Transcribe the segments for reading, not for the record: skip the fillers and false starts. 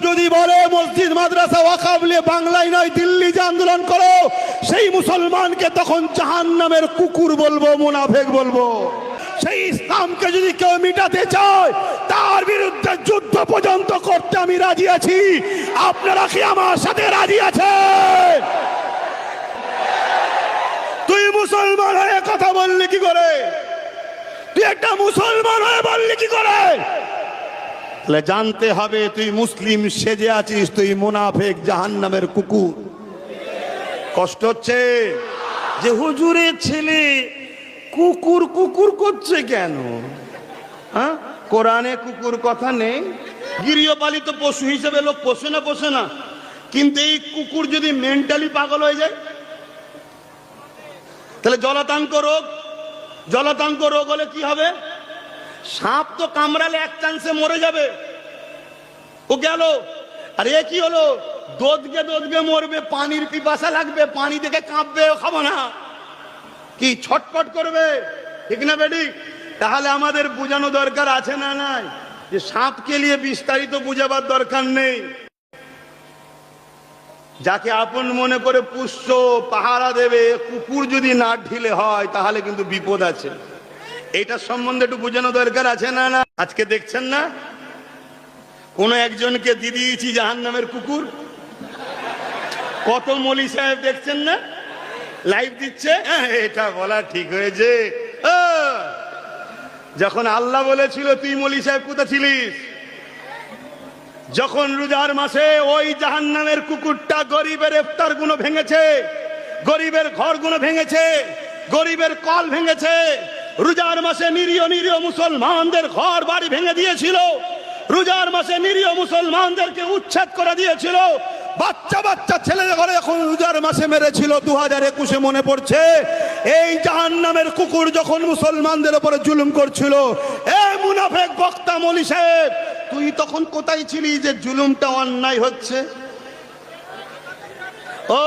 যদি বলে মসজিদ মাদ্রাসা ওয়াকফ নিয়ে বাংলায় নয় দিল্লি যে আন্দোলন করো, সেই মুসলমানকে তখন জাহান্নামের কুকুর বলবো, মুনাফেক বলবো। সেই ইসলামকে যদি কেউ মিটাতে চায়, তার বিরুদ্ধে যুদ্ধ পর্যন্ত করতে আমি রাজি আছি। আপনারা কি আমার সাথে রাজি আছেন? তুই মুসলমান হয়ে কথা বললি কি করে? তুই একটা মুসলমান হয়ে বললি কি করে? তাহলে জানতে হবে তুই মুসলিম সেজে আছিস, তুই মুনাফেক, জাহান্নামের কুকুর। কষ্ট হচ্ছে যে হুজুরের ছেলে কুকুর কুকুর করছে কেন? হ্যাঁ, কোরআনে কুকুর কথা নেই। গৃহপালিত পশু হিসেবে লোক পোষে না, পোষে না, কিন্তু এই কুকুর যদি মেন্টালি পাগল হয়ে যায়, তাহলে জলাতঙ্ক রোগ হলে কি হবে? সাপ তো কামড়ালে এক চান্সে মরে যাবে, ও গেল। আর এ কি হলো? দোদগে মরবে, পানির পিপাসা লাগবে, পানি দেখে কাঁপবে, খাবো না, কি ছটফট করবে, ঠিক না বেডি? তাহলে আমাদের বোঝানো দরকার আছে না নাই যে সাপকে নিয়ে বিস্তারিত বুঝাবার দরকার নেই। যাকে আপন মনে করে পুষ্য পাহারা দেবে, কুকুর যদি না ঢিলে হয় তাহলে কিন্তু বিপদ আছে। এটা সম্বন্ধে একটু বোঝানো দরকার আছে না না? আজকে দেখছেন না কোন একজনকে দিয়ে দিয়েছি জাহান্নামের কুকুর। কত মলি সাহেব দেখছেন না লাইভ দিচ্ছে। এটা বলা ঠিক হয়েছে? যখন আল্লাহ বলেছিল তুই মলি সাহেব কোথায় ছিলিস? যখন রোজার মাসে ওই জাহান্নামের কুকুরটা গরিবের ইফতার গুলো ভেঙেছে, গরিবের ঘর গুলো ভেঙেছে, গরিবের কল ভেঙেছে, রোজার মাসে নিরীহ মুসলমানদের ঘর বাড়ি ভেঙে দিয়েছিল, রোজার মাসে নিরীহ মুসলমানদেরকে উচ্ছেদ করে দিয়েছিল, বাচ্চা ছেলেদের ঘরে এখন রোজার মাসে মেরেছিল। 2021 মনে পড়ছে, এই জাহান্নামের কুকুর যখন মুসলমানদের উপরে জুলুম করছিল, এই মুনাফেক বক্তা মলি সাহেব তুই তখন কোথায় ছিলি যে জুলুমটা অন্যায় হচ্ছে? ও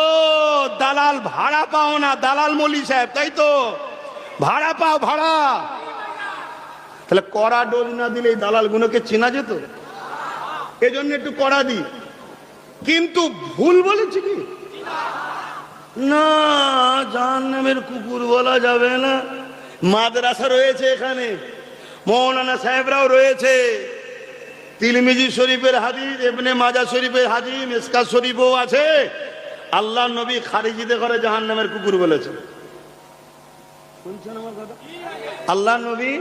দালাল, ভাড়া পাও না, দালাল মলি সাহেব, তাই তো? ভাড়া পাও, ভাড়া। তাহলে কড়া ডোজ না দিলে এই দালাল গুলোকে চেনা যেত, এজন্য একটু কড়া দি। কিন্তু ভুল বলেছি কি না, জাহান্নামের কুকুর বলা যাবে না। মাদ্রাসা রয়েছে এখানে, মৌলানা সাহেবরাও রয়েছে, তিরমিজি শরীফের হাদিস, ইবনে মাজাহ শরীফের হাদিস, মিশকাত শরীফও আছে। আল্লাহ নবী খারিজিতে করে জাহান্নামের কুকুর বলেছে। শুনছেন আমার কথা? আল্লাহ নবী।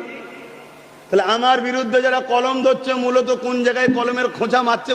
তাহলে আমার বিরুদ্ধে যারা কলম ধরছে, মূলত কোন জায়গায় কলমের খোঁচা মারছে